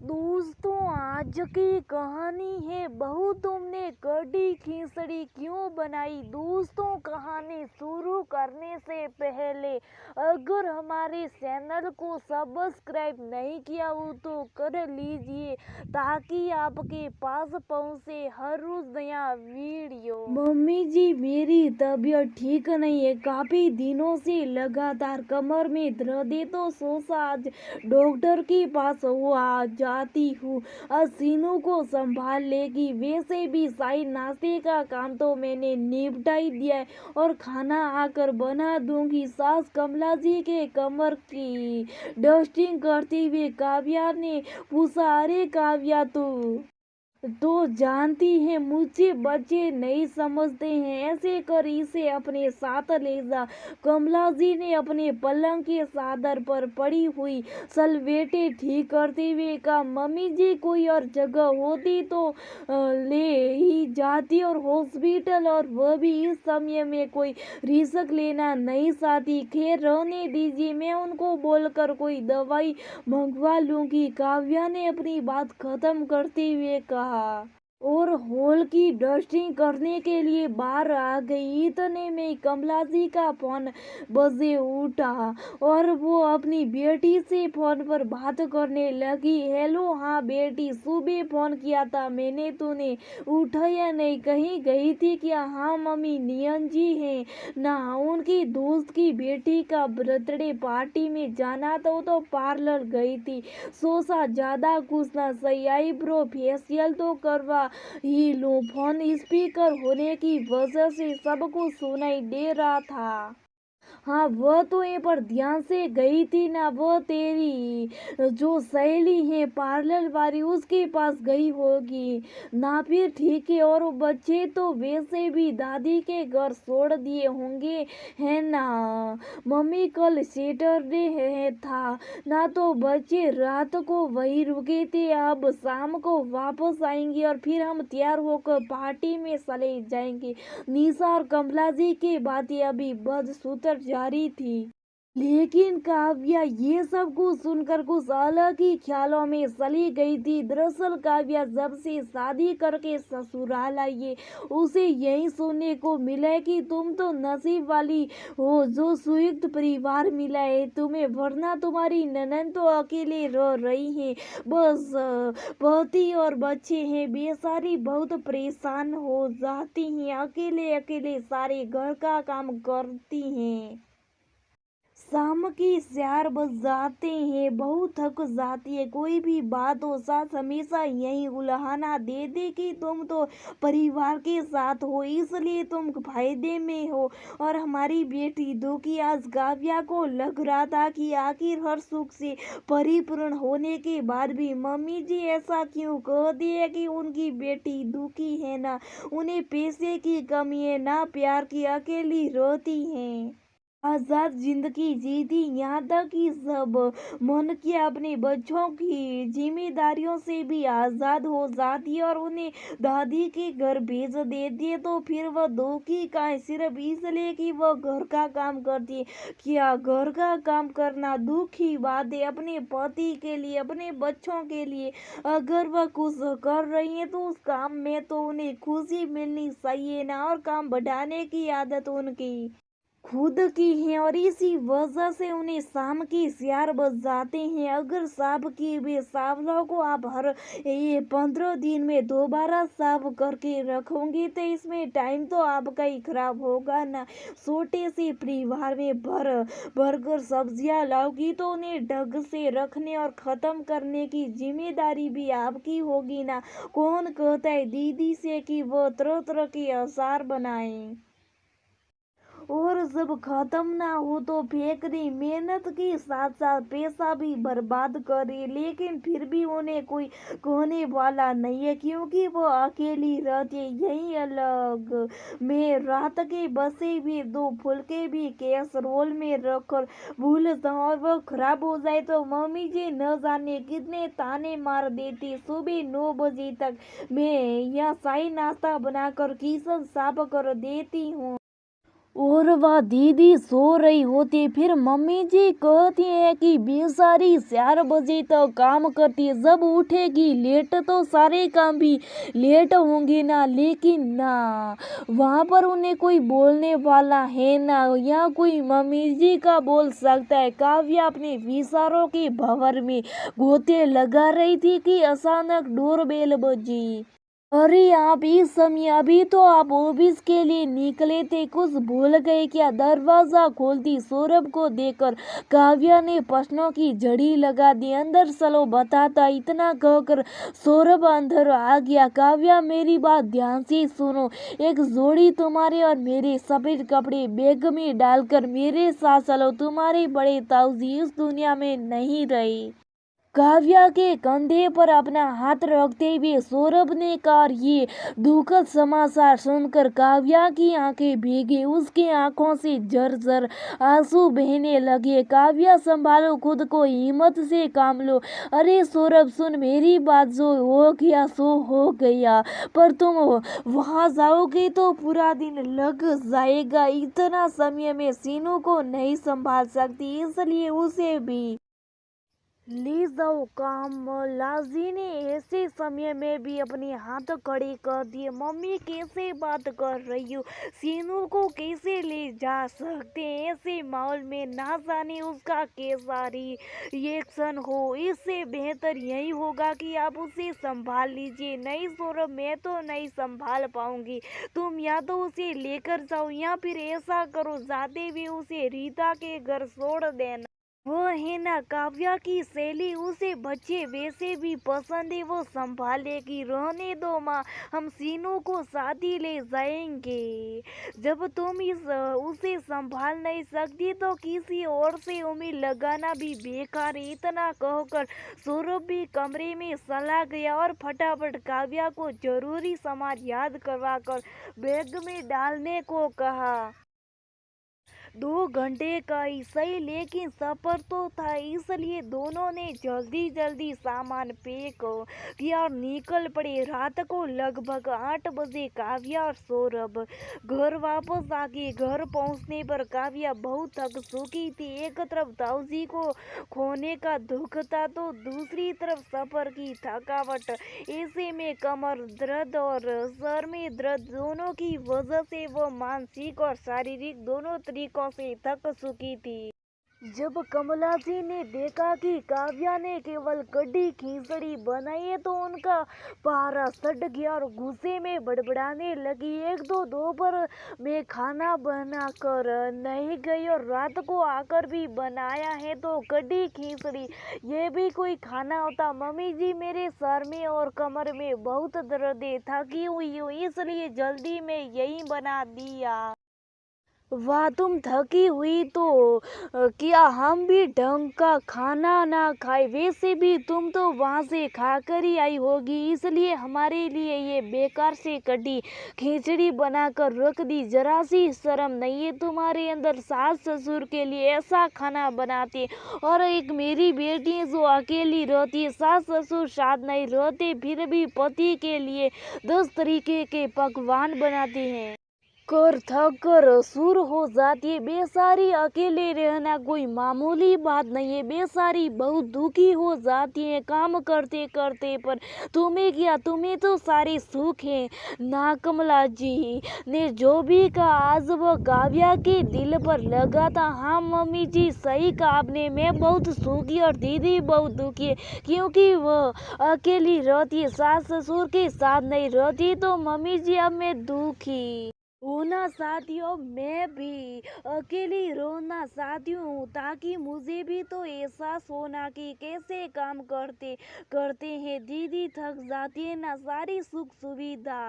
दोस्तों, आज की कहानी है बहू तुमने कड़ी खिचड़ी क्यों बनाई। दोस्तों, कहानी शुरू करने से पहले अगर हमारे चैनल को सब्सक्राइब नहीं किया हो तो कर लीजिए ताकि आपके पास पहुंचे हर रोज नया वीडियो। मम्मी जी, मेरी तबीयत ठीक नहीं है। काफी दिनों से लगातार कमर में दर्द है तो सोचा आज डॉक्टर के पास हुआ जाती हूँ। सीनू को संभाल लेगी। वैसे भी शाही नाश्ते का काम तो मैंने निपटा ही दिया है और खाना आकर बना दूंगी। सास कमला जी के कमर की डस्टिंग करते हुए काव्या ने पूछा, अरे काव्या, तो जानती है मुझे बच्चे नहीं समझते हैं, ऐसे कर इसे अपने साथ ले जा। कमला जी ने अपने पलंग के चादर पर पड़ी हुई सलवेटे ठीक करते हुए कहा, मम्मी जी कोई और जगह होती तो ले ही जाती और हॉस्पिटल, और वह भी इस समय में कोई रिस्क लेना नहीं चाहती। खैर रहने दीजिए, मैं उनको बोलकर कोई दवाई मंगवा लूंगी। काव्या ने अपनी बात खत्म करते हुए कहा और हॉल की डस्टिंग करने के लिए बाहर आ गई। इतने में कमला जी का फोन बजे उठा और वो अपनी बेटी से फोन पर बात करने लगी। हेलो, हाँ बेटी, सुबह फोन किया था मैंने, तूने उठाया नहीं, कहीं गई थी क्या। हाँ मम्मी, नियन जी हैं ना, उनकी दोस्त की बेटी का बर्थडे पार्टी में जाना था तो पार्लर गई थी। सोचा ज्यादा कुछ ना सही आईब्रो फेशियल तो करवा ही लूं। फोन स्पीकर होने की वजह से सब कुछ सुनाई दे रहा था। हाँ वह तो ये पर ध्यान से गई थी ना, वो तेरी जो सहेली है पार्लर वाली उसके पास गई होगी ना। फिर ठीक है, और बच्चे तो वैसे भी दादी के घर छोड़ दिए होंगे है ना। मम्मी कल सैटरडे है था ना, तो बच्चे रात को वही रुके थे। अब शाम को वापस आएंगे और फिर हम तैयार होकर पार्टी में चले जाएंगे। निशा और कमला जी की बातें अभी बदसूतर जारी थी, लेकिन काव्या ये सब कुछ सुनकर कुछ अलग ही ख्यालों में चली गई थी। दरअसल काव्या जब से शादी करके ससुराल आई है उसे यही सुनने को मिला है कि तुम तो नसीब वाली हो जो संयुक्त परिवार मिला है तुम्हें, वरना तुम्हारी ननद तो अकेले रह रही है। बस पति और बच्चे हैं, बेचारी बहुत परेशान हो जाती हैं, अकेले अकेले सारे घर का काम करती हैं। शाम की 4 बज जाते हैं, बहुत थक जाती है। कोई भी बात हो, सास हमेशा यही उल्हाना दे दे कि तुम तो परिवार के साथ हो इसलिए तुम फायदे में हो और हमारी बेटी दुखी। आज काव्या को लग रहा था कि आखिर हर सुख से परिपूर्ण होने के बाद भी मम्मी जी ऐसा क्यों कह दिया कि उनकी बेटी दुखी है, ना उन्हें पैसे की कमी है ना प्यार की, अकेली रहती हैं, आजाद जिंदगी जीती। यहाँ तक कि सब मन के अपने बच्चों की जिम्मेदारियों से भी आजाद हो जाती और उन्हें दादी के घर भेज देती है। तो फिर वह दुखी का है सिर्फ इसलिए कि वह घर का काम करती है। क्या घर का काम करना दुख की बात है? अपने पति के लिए, अपने बच्चों के लिए अगर वह कुछ कर रही है तो उस काम में तो उन्हें खुशी मिलनी चाहिए ना, और काम बढ़ाने की आदत उनकी खुद की है और इसी वजह से उन्हें शाम की 4 बज जाते हैं। अगर साफ किए हुए सावलों को आप हर ये 15 दिन में दोबारा साफ करके रखोगे तो इसमें टाइम तो आपका ही खराब होगा ना। छोटे से परिवार में भर कर सब्जियां लाओगी तो उन्हें ढंग से रखने और खत्म करने की जिम्मेदारी भी आपकी होगी ना। कौन कहता है दीदी से कि वो तरह तरह के अचार बनाए और जब खत्म ना हो तो फेंक दी। मेहनत के साथ साथ पैसा भी बर्बाद करे, लेकिन फिर भी उन्हें कोई कहने वाला नहीं है क्योंकि वो अकेली रहती है। यही अलग में रात के बसे भी 2 फुलके भी कैसरोल में रखकर भूल जाऊं और वो खराब हो जाए तो मम्मी जी न जाने कितने ताने मार देती। सुबह 9 बजे तक मैं यहाँ शाही नाश्ता बनाकर किचन साफ कर देती हूँ और वह दीदी सो रही होती, फिर मम्मी जी कहती हैं कि बेचारी 4 बजे तक काम करती है, जब उठेगी लेट तो सारे काम भी लेट होंगे ना। लेकिन ना, वहाँ पर उन्हें कोई बोलने वाला है ना, या कोई मम्मी जी का बोल सकता है। काव्या अपने विचारों के भंवर में गोते लगा रही थी कि अचानक डोरबेल बजी। अरे आप इस समय, अभी तो आप ऑफिस के लिए निकले थे, कुछ भूल गए क्या? दरवाजा खोलती सौरभ को देखकर काव्या ने प्रश्नों की झड़ी लगा दी। अंदर चलो बताता, इतना कहकर सौरभ अंदर आ गया। काव्या मेरी बात ध्यान से सुनो, एक जोड़ी तुम्हारे और मेरे सफेद कपड़े बैग में डालकर मेरे साथ चलो, तुम्हारे बड़े ताऊजी इस दुनिया में नहीं रहे। काव्या के कंधे पर अपना हाथ रखते हुए सौरभ ने कहा। ये दुखद समाचार सुनकर काव्या की आंखें भीगी, उसकी आंखों से झरझर आंसू बहने लगे। काव्या संभालो खुद को, हिम्मत से काम लो। अरे सौरभ सुन मेरी बात, जो हो गया सो हो गया, पर तुम वहां जाओगे तो पूरा दिन लग जाएगा। इतना समय में सीनू को नहीं संभाल सकती, इसलिए उसे भी ले जाओ काम। लाजी ने ऐसे समय में भी अपने हाथ खड़े कर दिए। मम्मी कैसे बात कर रही हो, सीनू को कैसे ले जा सकते हैं ऐसे माहौल में, ना जाने उसका कैसा रिएक्शन हो। इससे बेहतर यही होगा कि आप उसे संभाल लीजिए। नहीं सौरभ, मैं तो नहीं संभाल पाऊंगी, तुम या तो उसे लेकर जाओ या फिर ऐसा करो, जाते हुए उसे रीता के घर छोड़ देना। वो है ना, काव्या की शैली, उसे बच्चे वैसे भी पसंद है, वो संभालेगी। रहने दो माँ, हम सीनू को साथ ही ले जाएंगे। जब तुम उसे संभाल नहीं सकती तो किसी और से उम्मीद लगाना भी बेकार है। इतना कहकर सौरभ भी कमरे में चला गया और फटाफट काव्या को जरूरी सामान याद करवा कर बैग में डालने को कहा। 2 घंटे का ही सही, लेकिन सफर तो था, इसलिए दोनों ने जल्दी जल्दी सामान पैक किया और निकल पड़े। रात को लगभग 8 बजे काव्या और सौरभ घर वापस आ गए। घर पहुंचने पर काव्या बहुत थक चुकी थी। एक तरफ ताऊजी को खोने का दुख था तो दूसरी तरफ सफर की थकावट। ऐसे में कमर दर्द और सर में दर्द दोनों की वजह से वो मानसिक और शारीरिक दोनों तरीकों से थक चुकी थी। जब कमला जी ने देखा कि काव्या ने केवल कड़ी खिचड़ी बनाई है तो उनका पारा सट गया और गुस्से में बड़बड़ाने लगी। एक दो दोपहर में खाना बना कर नहीं गई और रात को आकर भी बनाया है तो कड़ी खिचड़ी, ये भी कोई खाना होता? मम्मी जी, मेरे सर में और कमर में बहुत दर्द है, थकी हुई हूँ, इसलिए जल्दी में यही बना दिया। वाह, तुम थकी हुई तो क्या हम भी ढंग का खाना ना खाए? वैसे भी तुम तो वहां से खाकर ही आई होगी, इसलिए हमारे लिए ये बेकार से कटी खिचड़ी बनाकर रख दी। जरा सी शर्म नहीं है तुम्हारे अंदर? सास ससुर के लिए ऐसा खाना बनाते, और एक मेरी बेटी है जो अकेली रहती है, सास ससुर साथ नहीं रहते, फिर भी पति के लिए 10 तरीके के पकवान बनाते हैं। कर थक कर सुर हो जाती है। बेचारी अकेले रहना कोई मामूली बात नहीं है, बेचारी बहुत दुखी हो जाती है काम करते करते। पर तुम्हें क्या, तुम्हें तो सारे सुख है ना। कमला जी ने जो भी कहा आज वह काव्या के दिल पर लगा था। हाँ मम्मी जी, सही कहा आपने, मैं बहुत सुखी और दीदी बहुत दुखी है, क्योंकि वह अकेली रहती है, सास ससुर के साथ नहीं रहती। तो मम्मी जी अब मैं दुखी होना चाहती हूँ, मैं भी अकेली रोना चाहती हूँ, ताकि मुझे भी तो एहसास होना कि कैसे काम करते करते हैं। दीदी थक जाती है ना, सारी सुख सुविधा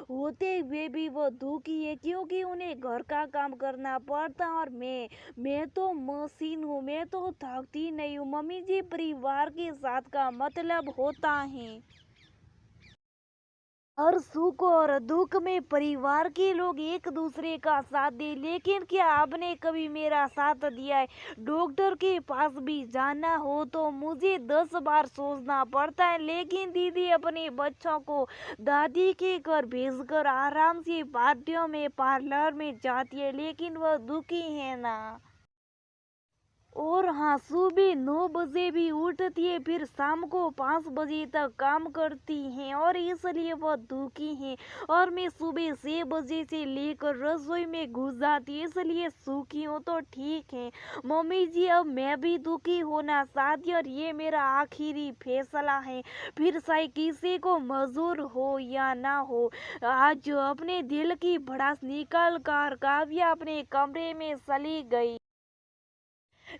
होते हुए भी वो दुखी है, क्योंकि उन्हें घर का काम करना पड़ता। और मैं तो मशीन हूँ, मैं तो थकती नहीं हूँ। मम्मी जी, परिवार के साथ का मतलब होता है हर सुख और दुख में परिवार के लोग एक दूसरे का साथ दे, लेकिन क्या आपने कभी मेरा साथ दिया है? डॉक्टर के पास भी जाना हो तो मुझे 10 बार सोचना पड़ता है, लेकिन दीदी अपने बच्चों को दादी के घर भेजकर आराम से पार्टियों में पार्लर में जाती है, लेकिन वह दुखी है ना। और हाँ, सुबह 9 बजे भी उठती है, फिर शाम को 5 बजे तक काम करती हैं, और इसलिए वह दुखी हैं। और मैं सुबह 6 बजे से लेकर रसोई में घुस जाती, इसलिए सुखी हूँ तो ठीक है। मम्मी जी, अब मैं भी दुखी होना चाहती, और ये मेरा आखिरी फैसला है, फिर चाहे किसी को मंजूर हो या ना हो। आज अपने दिल की भड़ास निकाल कर काव्या अपने कमरे में चली गई।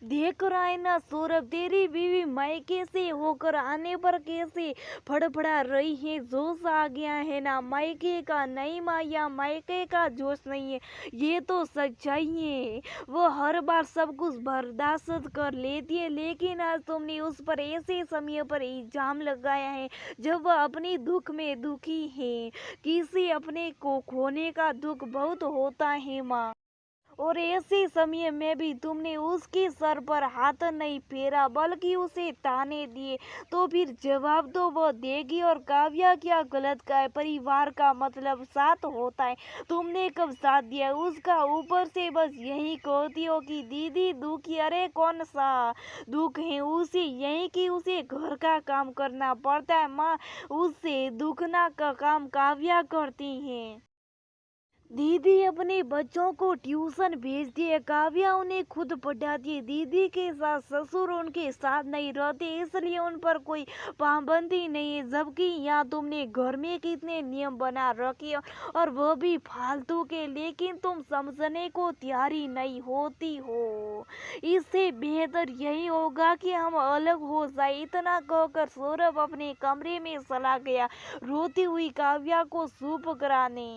देख रहा है ना सौरभ, तेरी बीवी मायके से होकर आने पर कैसे फड़फड़ा रही है। जोश आ गया है ना, मायके का नहीं माया, मायके का जोश नहीं है, ये तो सच्चाई है। वो हर बार सब कुछ बर्दाश्त कर लेती है, लेकिन आज तुमने उस पर ऐसे समय पर इल्जाम लगाया है जब वह अपनी दुख में दुखी है। किसी अपने को खोने का दुख बहुत होता है माँ, और ऐसे समय में भी तुमने उसके सर पर हाथ नहीं फेरा, बल्कि उसे ताने दिए। तो फिर जवाब तो वो देगी। और काव्या क्या गलत का है? परिवार का मतलब साथ होता है, तुमने कब साथ दिया उसका? ऊपर से बस यही कहती हो कि दीदी दुखी। अरे कौन सा दुख है उसे? यही कि उसे घर का काम करना पड़ता है माँ, उससे दुखना का काम काव्या करती है। दीदी अपने बच्चों को ट्यूशन भेजती है, काव्या उन्हें खुद पढ़ाती है। दीदी के साथ ससुर उनके साथ नहीं रहते, इसलिए उन पर कोई पाबंदी नहीं है, जबकि यहाँ तुमने घर में कितने नियम बना रखे हैं, और वह भी फालतू के, लेकिन तुम समझने को तैयारी नहीं होती हो। इससे बेहतर यही होगा कि हम अलग हो जाए। इतना कहकर सौरभ अपने कमरे में चला गया, रोती हुई काव्या को चुप कराने।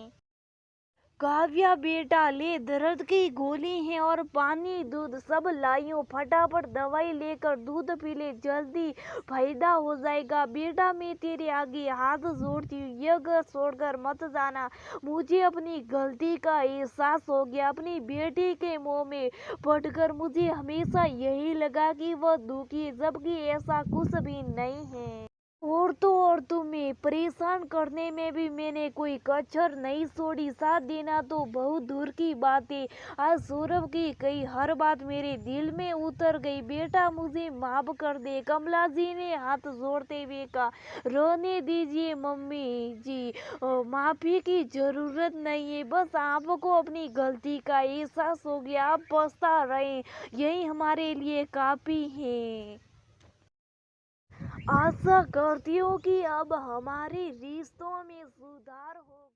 काव्या बेटा, ले दर्द की गोली है और पानी दूध सब लाई हूँ, फटाफट दवाई लेकर दूध पी ले, जल्दी फायदा हो जाएगा। बेटा मैं तेरे आगे हाथ जोड़ती हूँ, यह घर छोड़कर मत जाना। मुझे अपनी गलती का एहसास हो गया। अपनी बेटी के मुंह में पड़कर मुझे हमेशा यही लगा कि वह दुखी है, जबकि ऐसा कुछ भी नहीं है। और तो और तुम्हें परेशान करने में भी मैंने कोई कसर नहीं छोड़ी। साथ देना तो बहुत दूर की बात है, आज सौरभ की कही हर बात मेरे दिल में उतर गई। बेटा मुझे माफ कर दे, कमला जी ने हाथ जोड़ते हुए कहा। रहने दीजिए मम्मी जी, माफी की जरूरत नहीं है, बस आपको अपनी गलती का एहसास हो गया, आप पछता रहे, यही हमारे लिए काफी है। आशा करती हूँ कि अब हमारे रिश्तों में सुधार हो।